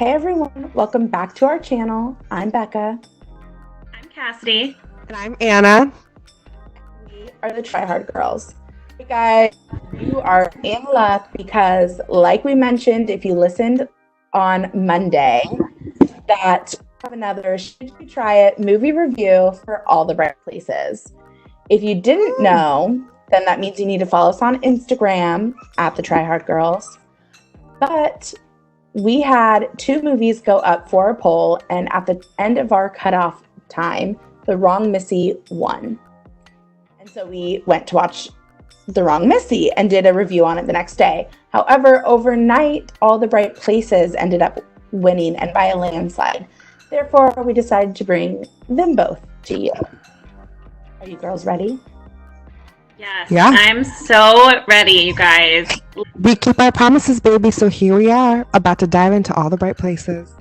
Hey everyone, welcome back to our channel. I'm Becca. I'm Cassidy. And I'm Anna. We are the Try Hard Girls. Hey guys, you are in luck because, like we mentioned, if you listened on Monday, that we have another Should You Try It movie review for All the Bright Places. If you didn't know, then that means you need to follow us on Instagram at the Try Hard Girls. But we had two movies go up for a poll, and at the end of our cutoff time, The Wrong Missy won. And so we went to watch The Wrong Missy and did a review on it the next day. However, overnight, All the Bright Places ended up winning, and by a landslide. Therefore, we decided to bring them both to you. Are you girls ready? Yes, Yeah. I'm so ready, you guys. We keep our promises, baby. So here we are, about to dive into All the Bright Places.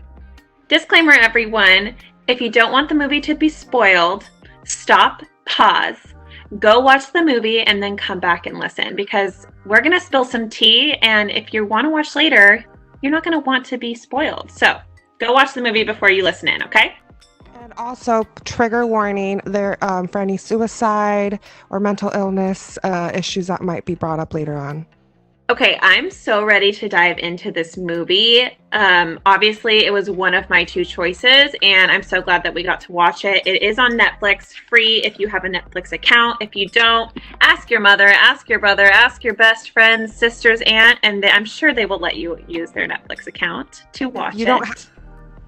Disclaimer, everyone. If you don't want the movie to be spoiled, stop, pause, go watch the movie, and then come back and listen, because we're going to spill some tea, and if you want to watch later, you're not going to want to be spoiled. So go watch the movie before you listen in, okay? And also, trigger warning there for any suicide or mental illness issues that might be brought up later on. Okay, I'm so ready to dive into this movie. Obviously, it was one of my two choices, and I'm so glad that we got to watch it. It is on Netflix, free if you have a Netflix account. If you don't, ask your mother, ask your brother, ask your best friends, sisters, aunt, and I'm sure they will let you use their Netflix account to watch it.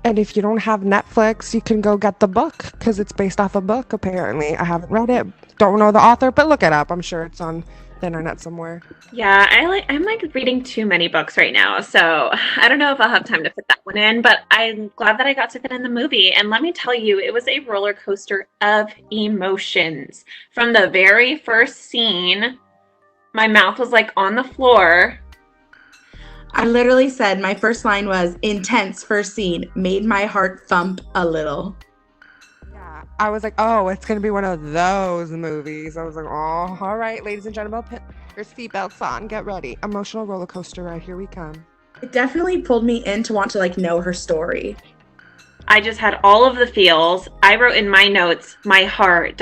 And if you don't have Netflix, you can go get the book, because it's based off a book, apparently. I haven't read it, don't know the author, but look it up. I'm sure it's on the internet somewhere. Yeah, I'm reading too many books right now, so I don't know if I'll have time to fit that one in, but I'm glad that I got to fit in the movie. And let me tell you, it was a roller coaster of emotions. From the very first scene, my mouth was like on the floor. I literally said, my first line was, intense first scene, made my heart thump a little. Yeah, I was like, oh, it's going to be one of those movies. I was like, oh, all right, ladies and gentlemen, put your seatbelts on, get ready. Emotional roller coaster ride, here we come. It definitely pulled me in to want to know her story. I just had all of the feels. I wrote in my notes, my heart, ...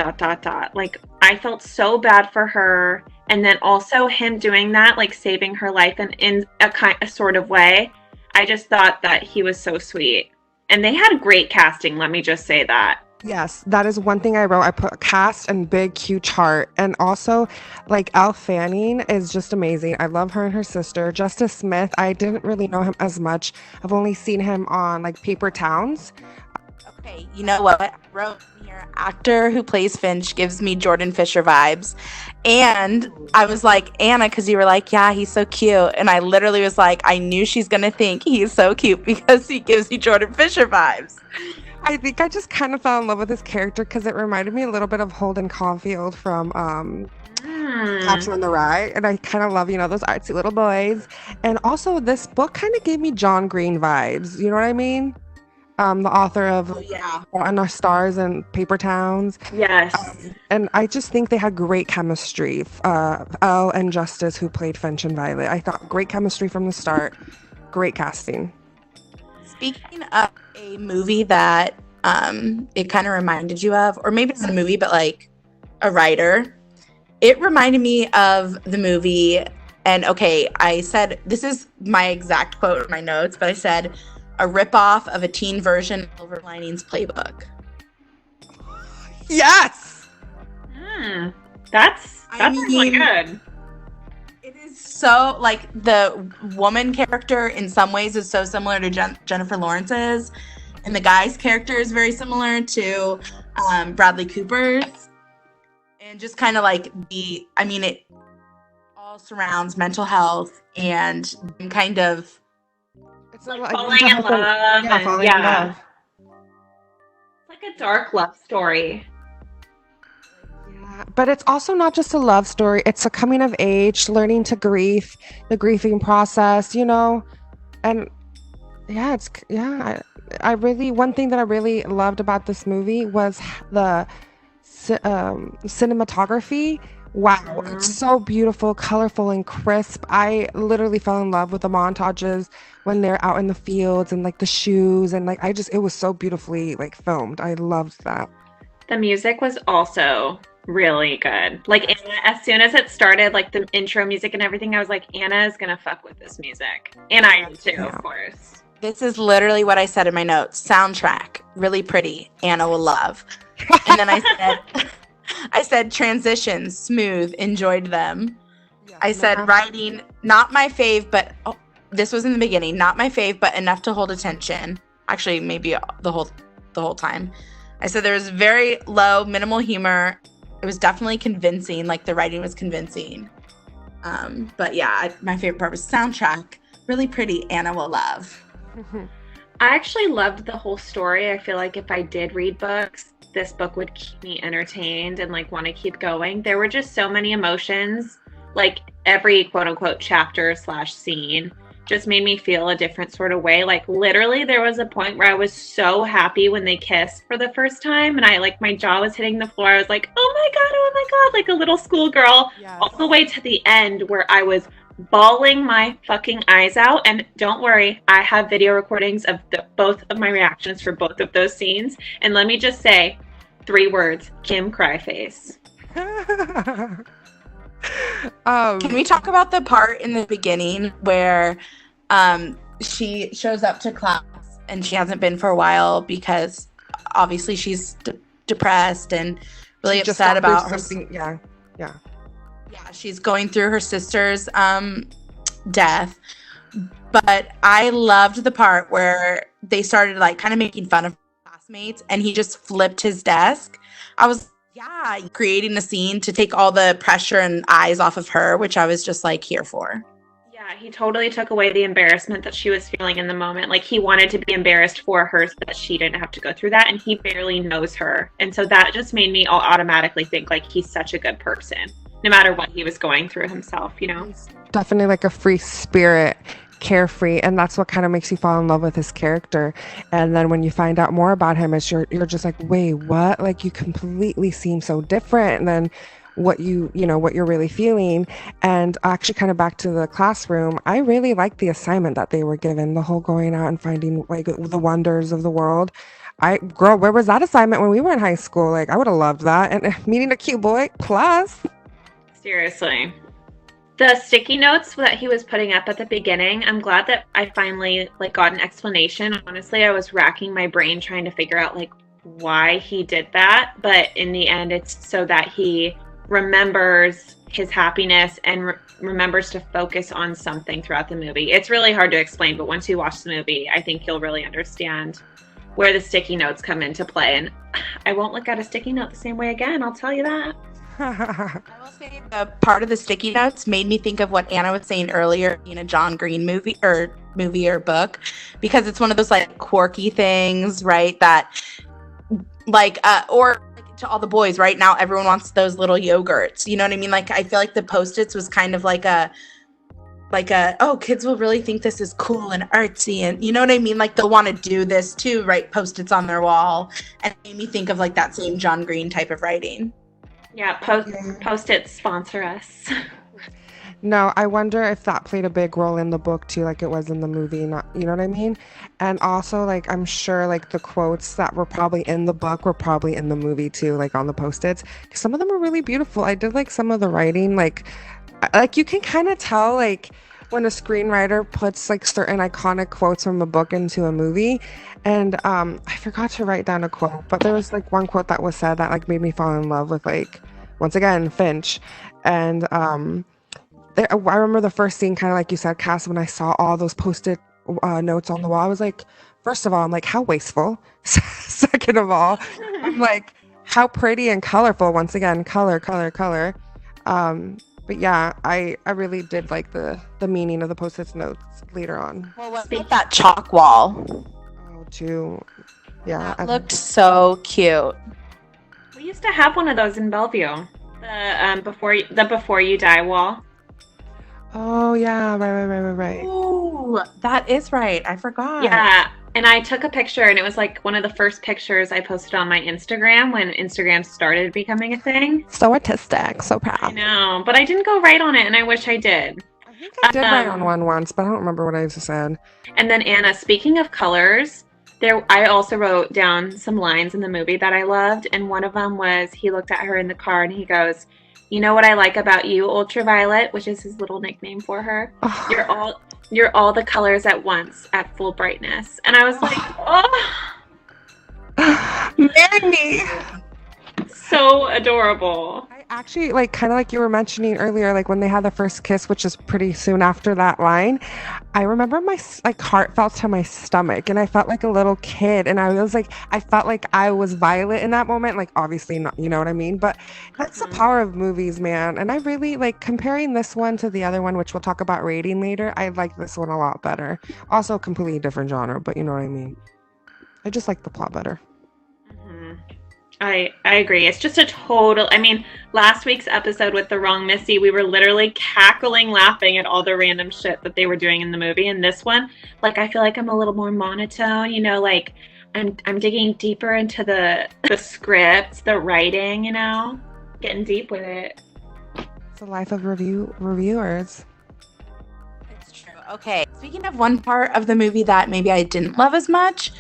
Like, I felt so bad for her. And then also him doing that, like saving her life in a sort of way. I just thought that he was so sweet. And they had great casting, let me just say that. Yes, that is one thing I wrote. I put cast and big, huge heart. And also, Elle Fanning is just amazing. I love her and her sister. Justice Smith, I didn't really know him as much. I've only seen him on, Paper Towns. Okay, you know what? I wrote here, actor who plays Finch gives me Jordan Fisher vibes. And I was like, Anna, because you were like, yeah, he's so cute. And I literally was like, I knew she's going to think he's so cute because he gives me Jordan Fisher vibes. I think I just kind of fell in love with his character because it reminded me a little bit of Holden Caulfield from Catcher in the Rye. And I kind of love, those artsy little boys. And also, this book kind of gave me John Green vibes. You know what I mean? The author of On Our Stars and Paper Towns. Yes. And I just think they had great chemistry. Elle and Justice, who played Finch and Violet. I thought great chemistry from the start. Great casting. Speaking of a movie that it kind of reminded you of, or maybe it's not a movie, but a writer, it reminded me of the movie. And okay, I said, this is my exact quote in my notes, but I said, a ripoff of a teen version of Silver Linings Playbook. Yes! That's really good. It is so, the woman character in some ways is so similar to Jennifer Lawrence's, and the guy's character is very similar to Bradley Cooper's. And just kind of it all surrounds mental health and kind of falling in love. Falling in love. It's like a dark love story. Yeah, but it's also not just a love story. It's a coming of age, learning to grieve, the grieving process, And I really, one thing that I really loved about this movie was the cinematography Wow, it's so beautiful, colorful, and crisp. I literally fell in love with the montages when they're out in the fields and like the shoes and like it was so beautifully like filmed. I loved that. The music was also really good. Like Anna, as soon as it started, like the intro music and everything, I was like, Anna is gonna fuck with this music. And I am too, of course. This is literally what I said in my notes. Soundtrack, really pretty. Anna will love. And then I said transitions, smooth, enjoyed them. Yeah, I said writing, not my fave, but this was in the beginning, not my fave, but enough to hold attention. Actually, maybe the whole time. I said there was very low, minimal humor. It was definitely convincing, like the writing was convincing. But yeah, my favorite part was soundtrack, really pretty. Anna will love. I actually loved the whole story. I feel like if I did read books, this book would keep me entertained and like want to keep going. There were just so many emotions, like every quote unquote chapter / scene just made me feel a different sort of way. Like literally there was a point where I was so happy when they kissed for the first time and I like my jaw was hitting the floor. I was like, oh my God, like a little schoolgirl. Yes. All the way to the end where I was bawling my fucking eyes out. And don't worry, I have video recordings of both of my reactions for both of those scenes. And let me just say 3 words, Kim Cryface. Can we talk about the part in the beginning where she shows up to class and she hasn't been for a while because obviously she's depressed and really upset about her. Yeah, she's going through her sister's death. But I loved the part where they started like kind of making fun of classmates and he just flipped his desk. I was creating a scene to take all the pressure and eyes off of her, which I was just like here for. Yeah, he totally took away the embarrassment that she was feeling in the moment. Like he wanted to be embarrassed for her so that she didn't have to go through that, and he barely knows her. And so that just made me automatically think like he's such a good person, no matter what he was going through himself, you know? He's definitely like a free spirit, carefree, and that's what kind of makes you fall in love with his character. And then when you find out more about him, you're just like, wait, what? Like you completely seem so different than what what you're really feeling. And actually kind of back to the classroom, I really liked the assignment that they were given, the whole going out and finding like the wonders of the world. Girl, where was that assignment when we were in high school? Like I would have loved that. And meeting a cute boy, plus. Seriously. The sticky notes that he was putting up at the beginning, I'm glad that I finally like got an explanation. Honestly, I was racking my brain trying to figure out like why he did that. But in the end, it's so that he remembers his happiness and remembers to focus on something throughout the movie. It's really hard to explain, but once you watch the movie, I think you'll really understand where the sticky notes come into play. And I won't look at a sticky note the same way again, I'll tell you that. I will say the part of the sticky notes made me think of what Anna was saying earlier in a John Green movie or book, because it's one of those like quirky things, right? That like or like, to all the boys right now, everyone wants those little yogurts. You know what I mean? Like I feel like the Post-its was kind of like a oh, kids will really think this is cool and artsy, and you know what I mean? Like they'll want to do this too, write Post-its on their wall, and it made me think of like that same John Green type of writing. Yeah, Post-its sponsor us. No, I wonder if that played a big role in the book too, like it was in the movie, not, you know what I mean? And also, like, I'm sure, like, the quotes that were probably in the book were probably in the movie too, like, on the Post-its. Some of them are really beautiful. I did like some of the writing, like you can kind of tell, like, when a screenwriter puts, like, certain iconic quotes from a book into a movie. And I forgot to write down a quote, but there was, like, one quote that was said that, like, made me fall in love with, like, once again, Finch. And I remember the first scene, kind of like you said, Cass, when I saw all those Post-it notes on the wall, I was like, first of all, I'm like, how wasteful. Second of all, I'm like, how pretty and colorful. Once again, color. But yeah, I really did like the meaning of the Post-it notes later on. Well, what about that chalk wall? Oh, too. Yeah. That looked so cute. We used to have one of those in Bellevue. The Before You Die wall. Oh yeah, right. Oh, that is right. I forgot. Yeah, And I took a picture, and it was like one of the first pictures I posted on my Instagram when Instagram started becoming a thing. So artistic, so I proud. know, but I didn't go right on it, and I wish I did. I think I did write on Um, one once, but I don't remember what I said. And then Anna, speaking of colors, there I also wrote down some lines in the movie that I loved, and one of them was he looked at her in the car and he goes, "You know what I like about you, Ultraviolet," which is his little nickname for her. Oh, You're all the colors at once at full brightness. And I was like, "Oh, marry me. so adorable." I actually like kind of like you were mentioning earlier, like when they had the first kiss, which is pretty soon after that line. I remember my like heart felt to my stomach, and I felt like a little kid, and I was like, I felt like I was Violet in that moment. Like obviously not, you know what I mean? But that's the Mhm. power of movies, man. And I really like comparing this one to the other one, which we'll talk about rating later. I like this one a lot better. Also, completely different genre, but you know what I mean. I just like the plot better. Mhm. I agree. It's just a total. I mean, last week's episode with the wrong Missy, we were literally cackling, laughing at all the random shit that they were doing in the movie. And this one, like, I feel like I'm a little more monotone. You know, like I'm digging deeper into the script, the writing. You know, getting deep with it. It's the life of reviewers. It's true. Okay. Speaking of one part of the movie that maybe I didn't love as much,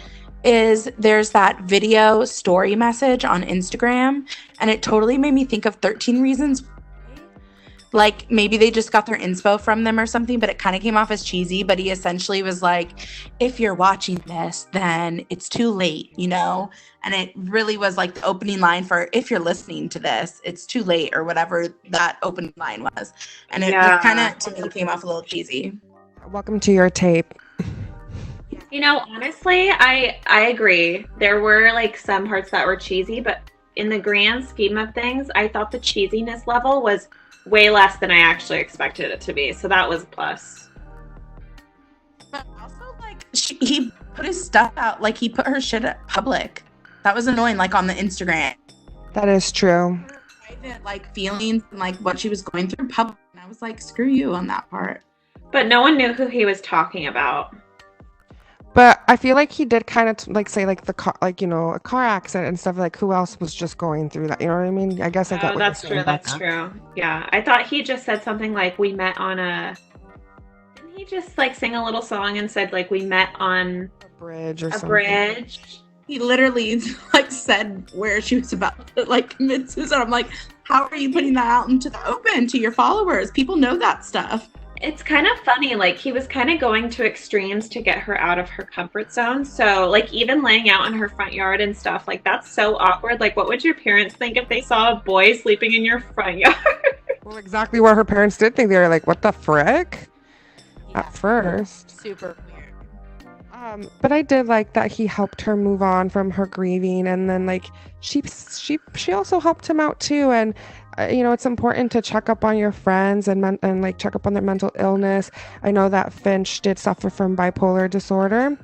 is there's that video story message on Instagram, and it totally made me think of 13 Reasons. Like maybe they just got their inspo from them or something, but it kind of came off as cheesy. But he essentially was like, if you're watching this, then it's too late, you know? And it really was like the opening line for if you're listening to this, it's too late, or whatever that opening line was. And it was kind Yeah. of, to me, came off a little cheesy. Welcome to your tape. You know, honestly, I agree. There were like some parts that were cheesy, but in the grand scheme of things, I thought the cheesiness level was way less than I actually expected it to be. So that was a plus. But also, like, he put his stuff out, like, he put her shit at public. That was annoying, like, on the Instagram. That is true. Private, like, feelings and, like, what she was going through public. And I was like, screw you on that part. But no one knew who he was talking about. But I feel like he did kind of like say like the car, like you know, a car accident and stuff. Like who else was just going through that? You know what I mean? I guess I got Oh, what that's you're saying true. about That's that. true. Yeah. I thought he just said something like we met on a. Didn't he just like sing a little song and said like we met on A bridge or a something. bridge? He literally, like, said where she was about to, like, commit suicide. I'm like, how are you putting that out into the open to your followers? People know that stuff. It's kind of funny, like he was kind of going to extremes to get her out of her comfort zone. So, like, even laying out in her front yard and stuff, like that's so awkward. Like, what would your parents think if they saw a boy sleeping in your front yard? Well, exactly what her parents did think. They were like, "What the frick?" At first. Super weird. But I did like that he helped her move on from her grieving, and then like she also helped him out too. And you know, it's important to check up on your friends and like check up on their mental illness. I know that Finch did suffer from bipolar disorder,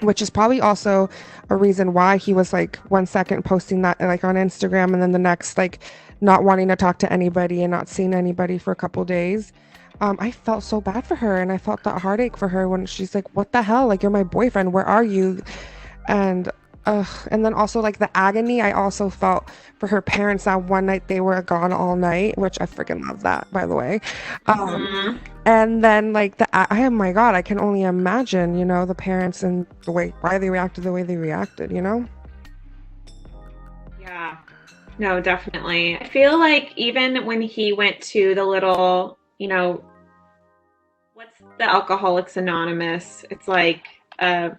which is probably also a reason why he was like 1 second posting that like on Instagram, and then the next like not wanting to talk to anybody and not seeing anybody for a couple days. I felt so bad for her, and I felt that heartache for her when she's like, "What the hell? Like, you're my boyfriend. Where are you?" And and then also like the agony I also felt for her parents that one night they were gone all night, which I freaking love that, by the way. Mhm. And then like oh my God, I can only imagine, you know, the parents and the way why they reacted the way they reacted, you know? Yeah. No, definitely. I feel like even when he went to the little, you know, what's the Alcoholics Anonymous? It's like a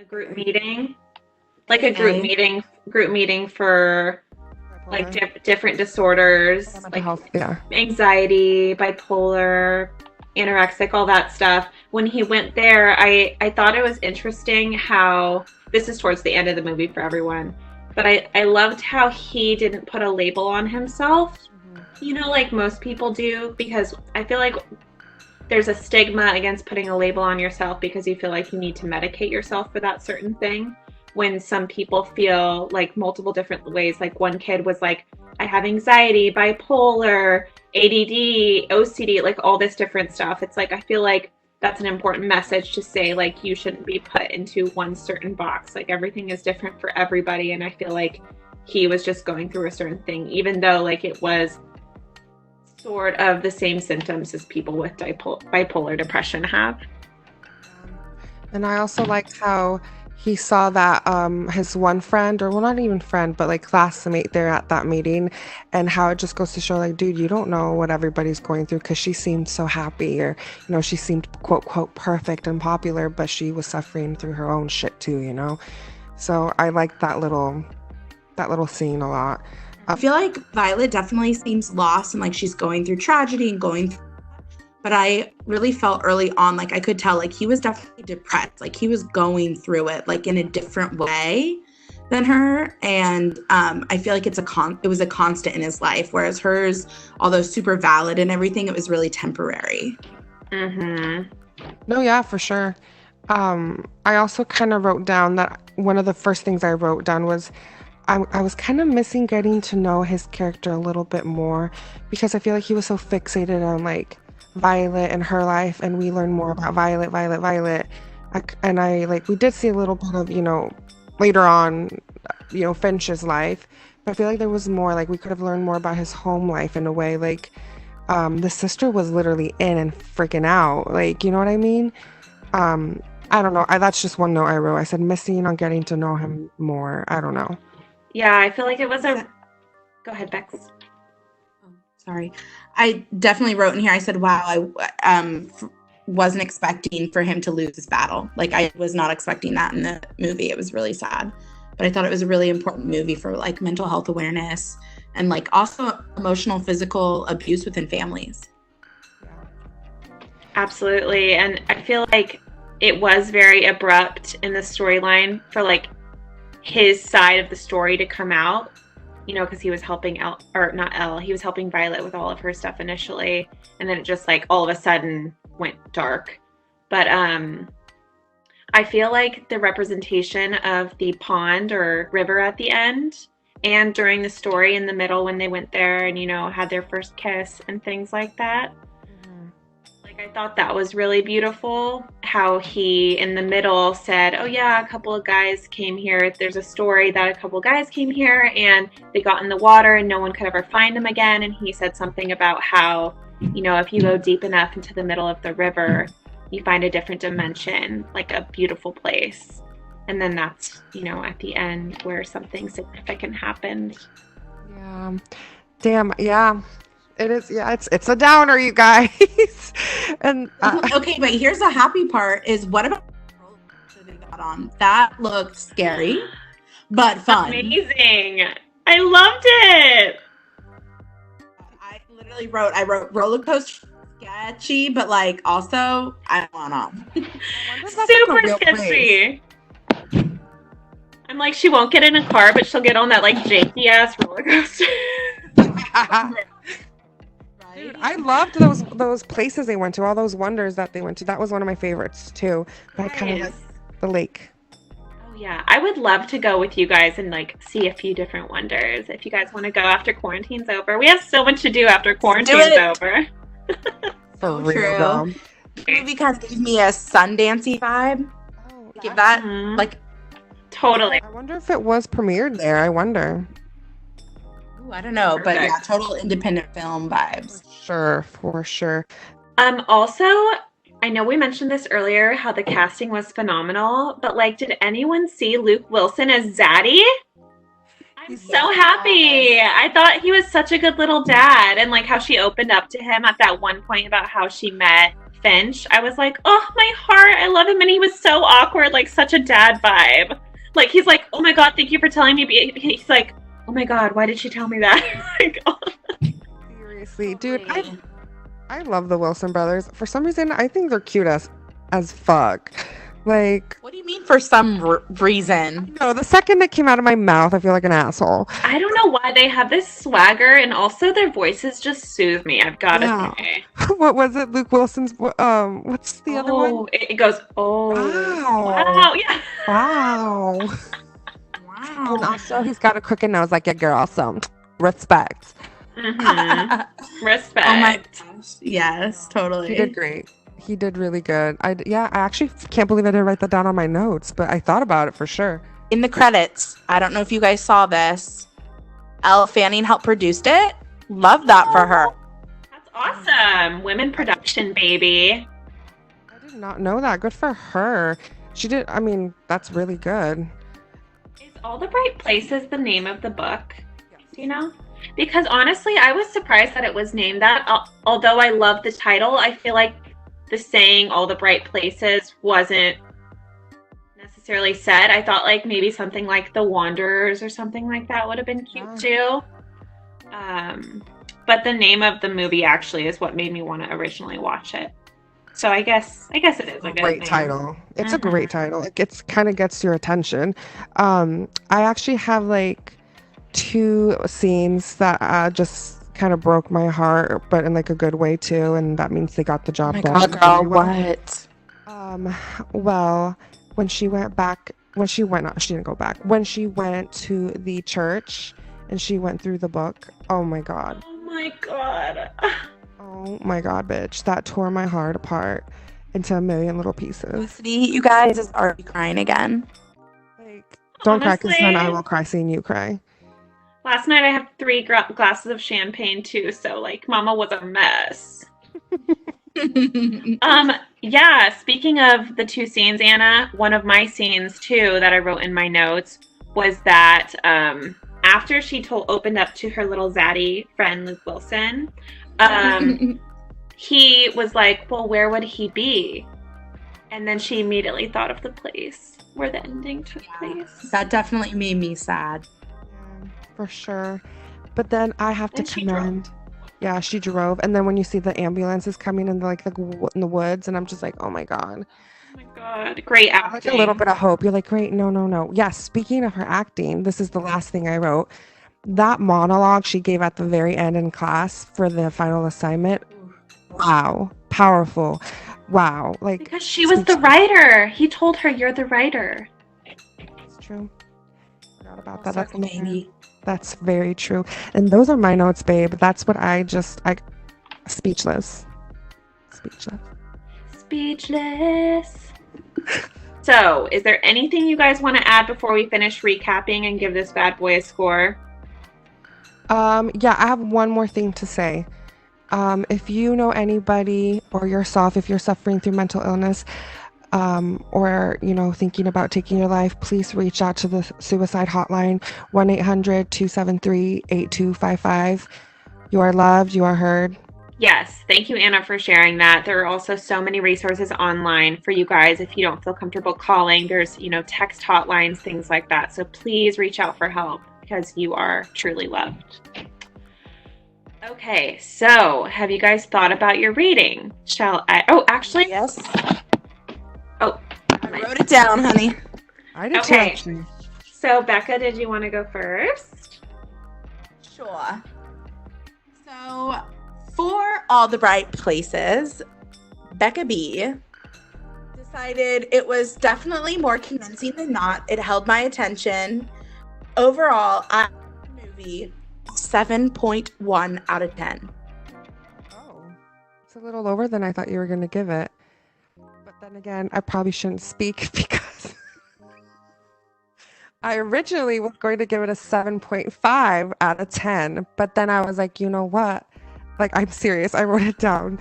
group meeting, like a group meeting for like different disorders, Mental like health, yeah. anxiety, bipolar, anorexic, all that stuff. When he went there, I thought it was interesting how this is towards the end of the movie for everyone, but I loved how he didn't put a label on himself, you know, like most people do, because I feel like there's a stigma against putting a label on yourself because you feel like you need to medicate yourself for that certain thing. When some people feel like multiple different ways, like one kid was like, I have anxiety, bipolar, ADD, OCD, like all this different stuff. It's like, I feel like that's an important message to say, like, you shouldn't be put into one certain box. Like, everything is different for everybody. And I feel like he was just going through a certain thing, even though, like, it was sort of the same symptoms as people with bipolar depression have. And I also liked how he saw that his one friend, or well, not even friend, but like classmate there at that meeting, and how it just goes to show, like, dude, you don't know what everybody's going through, because she seemed so happy, or, you know, she seemed quote quote perfect and popular, but she was suffering through her own shit too, you know. So I liked that little scene a lot. I feel like Violet definitely seems lost and like she's going through tragedy and going through, but I really felt early on, like I could tell, like he was definitely depressed, like he was going through it like in a different way than her. And I feel like it was a constant in his life, whereas hers, although super valid and everything, it was really temporary. No, yeah, for sure. I also kind of wrote down that one of the first things I wrote down was I was kind of missing getting to know his character a little bit more, because I feel like he was so fixated on like Violet and her life, and we learn more about Violet. And I like, we did see a little bit of, you know, later on, you know, Finch's life, but I feel like there was more, like we could have learned more about his home life in a way. Like the sister was literally in and freaking out, like, you know what I mean? I don't know. That's just one note I wrote. I said missing on getting to know him more. I don't know. Yeah, I feel like it was a... Go ahead, Bex. Sorry. I definitely wrote in here, I said, wow, I wasn't expecting for him to lose this battle. Like, I was not expecting that in the movie. It was really sad. But I thought it was a really important movie for, like, mental health awareness and, like, also emotional, physical abuse within families. Absolutely. And I feel like it was very abrupt in the storyline for, like, his side of the story to come out, you know, because he was helping he was helping Violet with all of her stuff initially, and then it just like all of a sudden went dark. But I feel like the representation of the pond or river at the end and during the story in the middle when they went there and, you know, had their first kiss and things like that, I thought that was really beautiful, how he in the middle said, oh yeah, a couple of guys came here. There's a story that a couple of guys came here and they got in the water and no one could ever find them again. And he said something about how, you know, if you go deep enough into the middle of the river, you find a different dimension, like a beautiful place. And then that's, you know, at the end where something significant happened. Yeah. Damn, yeah. It is, yeah, it's a downer, you guys. And okay, but here's the happy part is, what about the roller coaster they got on? That looked scary, but fun. Amazing. I loved it. I literally wrote roller coaster sketchy, but like also I want on. Super sketchy. I'm like, she won't get in a car, but she'll get on that like janky ass roller coaster. Dude, I loved those places they went to, all those wonders that they went to. That was one of my favorites too. But I kind of like the lake. Oh yeah, I would love to go with you guys and like see a few different wonders. If you guys want to go after quarantine's over, we have so much to do after quarantine's over. For real, the movie kind of gives me a Sundancey vibe. Oh, give that like totally. I wonder if it was premiered there. I wonder. I don't know, but yeah, total independent film vibes. For sure. Also, I know we mentioned this earlier, how the casting was phenomenal, but like, did anyone see Luke Wilson as Zaddy? I'm so happy. I thought he was such a good little dad, and like how she opened up to him at that one point about how she met Finch. I was like, oh, my heart, I love him, and he was so awkward, like such a dad vibe. Like, he's like, oh my God, thank you for telling me. He's like, oh my God, why did she tell me that? Like, oh. Seriously, dude, I love the Wilson brothers. For some reason, I think they're cute as fuck. Like, what do you mean for some reason? No, the second it came out of my mouth, I feel like an asshole. I don't know why they have this swagger, and also their voices just soothe me. I've got to say. What was it? Luke Wilson's. What's the other one? It goes. Oh, wow, yeah. Wow. Wow. And also, he's got a crooked nose like your girl, so respect. Respect. Oh my gosh. Yes, totally. He did great. He did really good. Yeah, I actually can't believe I didn't write that down on my notes, but I thought about it for sure. In the credits, I don't know if you guys saw this. Elle Fanning helped produced it. Love that for her. That's awesome. Women production, baby. I did not know that. Good for her. She did. I mean, that's really good. Is All the Bright Places the name of the book? Do you know? Because honestly, I was surprised that it was named that. Although I love the title, I feel like the saying "all the bright places" wasn't necessarily said. I thought like maybe something like "The Wanderers" or something like that would have been cute too. But the name of the movie actually is what made me want to originally watch it. So I guess it is a Great name. title. It's a great title. It kind of gets your attention. I actually have like 2 scenes that just kind of broke my heart, but in like a good way too, and that means they got the job done. Oh my God, girl, what? Well, when she went, she didn't go back. When she went to the church and she went through the book, oh my God. Oh my God. Oh my God, bitch. That tore my heart apart into a million little pieces. Felicity, you guys is already crying again. Like, don't cry, because then I Honestly, will cry seeing you cry. last night I had 3 glasses of champagne too, so like Mama was a mess. Yeah, speaking of the 2 scenes, Anna, one of my scenes too that I wrote in my notes was that after she opened up to her little zaddy friend Luke Wilson, he was like, well, where would he be? And then she immediately thought of the place where the ending took place. That definitely made me sad. Yeah, for sure. But then I have to And she commend. Yeah, she drove, and then when you see the ambulances coming in in the woods, and I'm just like, oh my God. Oh my God, great Like acting. a little bit of hope. You're like, great, no. Yes, speaking of her acting, this is the last thing I wrote. That monologue she gave at the very end in class for the final assignment. Wow, powerful. Wow, like Because she was the writer. He told her, you're the writer. it's true. Forgot about Full that. circle, baby. That's very true. And those are my notes, babe. That's what I speechless. Speechless. So, is there anything you guys want to add before we finish recapping and give this bad boy a score? Yeah, I have one more thing to say. If you know anybody or yourself, if you're suffering through mental illness, or thinking about taking your life, please reach out to the suicide hotline, 1-800-273-8255. You are loved, you are heard. Yes, thank you, Anna, for sharing that. There are also so many resources online for you guys if you don't feel comfortable calling. There's, text hotlines, things like that. So please reach out for help because you are truly loved. Okay, so have you guys thought about your reading? Shall I? Oh, actually, Yes. Oh, I wrote it down, honey. I did too, Okay. actually. So Becca, did you want to go first? Sure. So, for All the Bright Places, Becca B decided it was definitely more convincing than not. It held my attention. Overall, I gave the movie 7.1 out of 10. Oh, it's a little lower than I thought you were going to give it. But then again, I probably shouldn't speak because I originally was going to give it a 7.5 out of 10. But then I was like, you know what? Like, I'm serious. I wrote it down.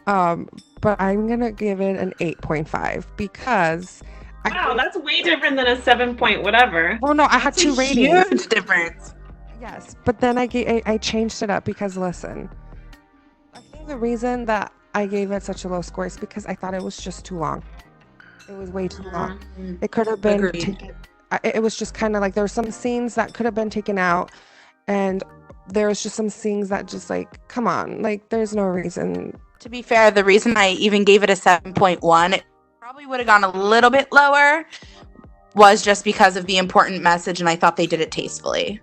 But I'm going to give it an 8.5 because... Wow, that's way different than a 7 point whatever. Oh, no, I had It's 2 a ratings. huge difference. Yes, but then I changed it up because listen, I think the reason that I gave it such a low score is because I thought it was just too long. It was way too long. It could have been Agreed. taken. It was just kind of like there were some scenes that could have been taken out, and there was just some scenes that just like, come on, like there's no reason. To be fair, the reason I even gave it a 7.1, it probably would have gone a little bit lower, was just because of the important message, and I thought they did it tastefully.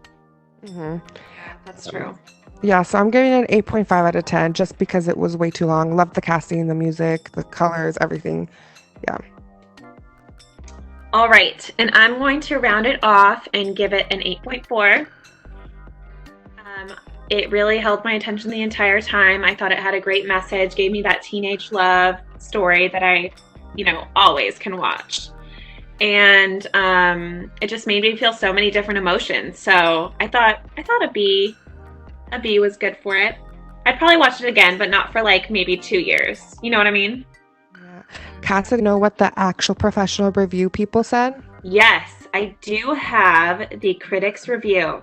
Mm-hmm. Yeah, that's true. Yeah, so I'm giving it an 8.5 out of 10 just because it was way too long. Loved the casting, the music, the colors, everything. Yeah. All right, and I'm going to round it off and give it an 8.4. It really held my attention the entire time. I thought it had a great message, gave me that teenage love story that I, always can watch. And it just made me feel so many different emotions. So I thought a B was good for it. I'd probably watch it again, but not for like maybe 2 years. You know what I mean? Yeah. Cassie, know what the actual professional review people said? Yes, I do have the critics review.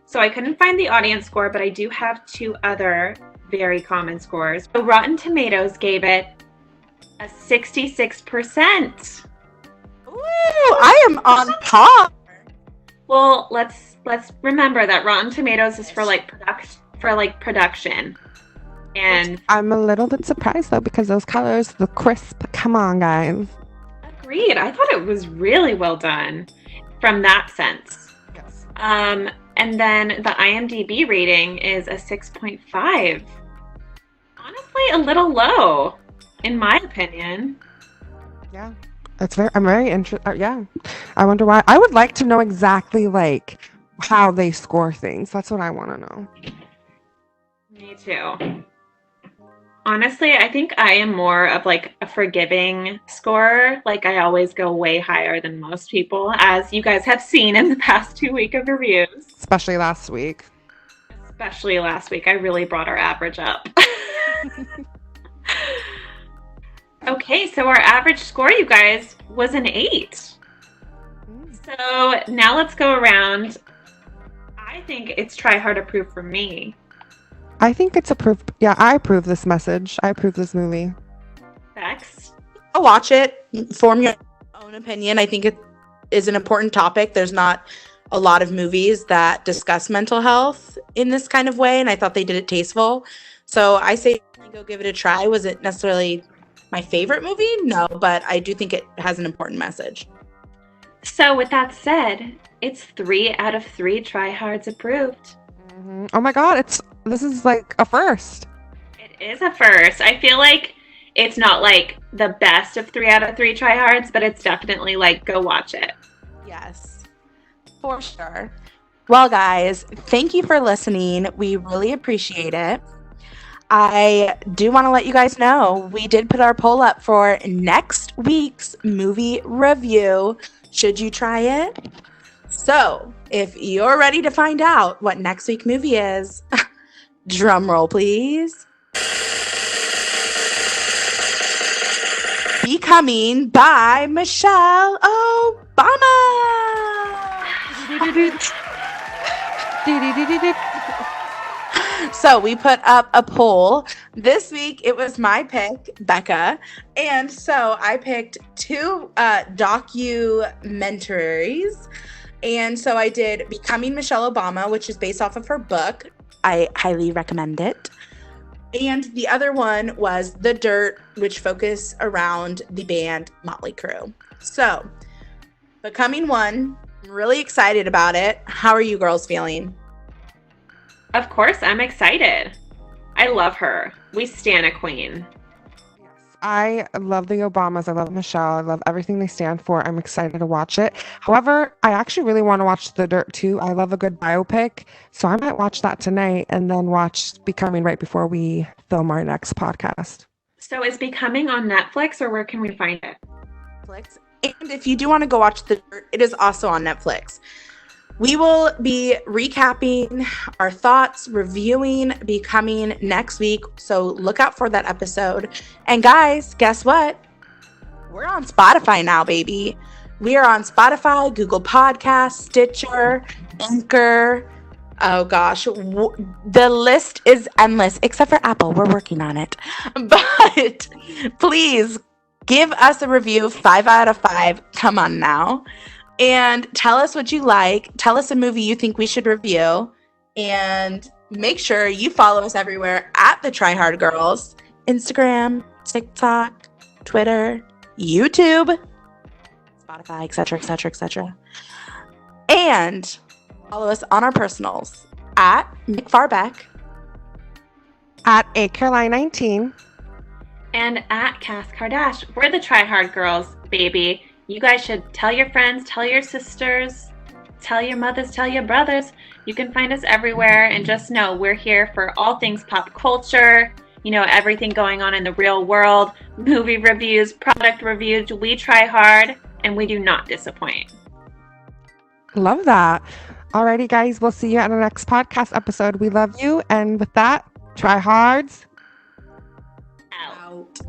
So I couldn't find the audience score, but I do have 2 other very common scores. So Rotten Tomatoes gave it a 66%. Ooh, I am on par. Well, let's remember that Rotten Tomatoes is for production. And I'm a little bit surprised though, because those colors look crisp. Come on, guys. agreed. I thought it was really well done from that sense. Yes. And then the IMDb rating is a 6.5. Honestly, a little low, in my opinion. Yeah. I'm very interested. Yeah. I wonder why. I would like to know exactly how they score things. That's what I want to know. Me too. Honestly, I think I am more of a forgiving scorer. I always go way higher than most people, as you guys have seen in the past 2 weeks of reviews. Especially last week. Especially last week. I really brought our average up. Okay, so our average score, you guys, was an 8. So now let's go around. I think it's try hard approved for me. I think it's approved. Yeah, I approve this message. I approve this movie. Bex? I'll watch it. Form your own opinion. I think it is an important topic. There's not a lot of movies that discuss mental health in this kind of way, and I thought they did it tasteful. So I say go give it a try. Was it necessarily my favorite movie? No, but I do think it has an important message. So with that said, it's 3 out of 3 tryhards approved. Mm-hmm. Oh my god, this is a first. It is a first. I feel like it's not the best of 3 out of 3 tryhards, but it's definitely go watch it. Yes, for sure. Well, guys, thank you for listening. We really appreciate it. I do want to let you guys know we did put our poll up for next week's movie review. Should you try it? So, if you're ready to find out what next week's movie is, drum roll, please. Becoming by Michelle Obama. So we put up a poll. This week it was my pick, Becca. And so I picked 2 documentaries. And so I did Becoming Michelle Obama, which is based off of her book. I highly recommend it. And the other one was The Dirt, which focused around the band Motley Crue. So Becoming one, I'm really excited about it. How are you girls feeling? Of course, I'm excited. I love her. We stan a queen. Yes, I love the Obamas. I love Michelle. I love everything they stand for. I'm excited to watch it. However, I actually really want to watch The Dirt too. I love a good biopic. So I might watch that tonight and then watch Becoming right before we film our next podcast. So is Becoming on Netflix, or where can we find it? Netflix. And if you do want to go watch The Dirt, it is also on Netflix. We will be recapping our thoughts, reviewing Becoming next week. So look out for that episode. And guys, guess what? We're on Spotify now, baby. We are on Spotify, Google Podcasts, Stitcher, Anchor. Oh gosh, the list is endless, except for Apple. We're working on it. But please give us a review, 5 out of 5. Come on now. And tell us what you like. Tell us a movie you think we should review. And make sure you follow us everywhere at the Try Hard Girls. Instagram, TikTok, Twitter, YouTube, Spotify, etc., etc., etc. And follow us on our personals at Nick Farbeck, At A Caroline 19. And at Cass Kardash. We're the Try Hard Girls, baby. You guys should tell your friends, tell your sisters, tell your mothers, tell your brothers. You can find us everywhere, and just know we're here for all things pop culture, everything going on in the real world, movie reviews, product reviews. We try hard and we do not disappoint. Love that. Alrighty, guys, we'll see you on the next podcast episode. We love you. And with that, try hards. Out.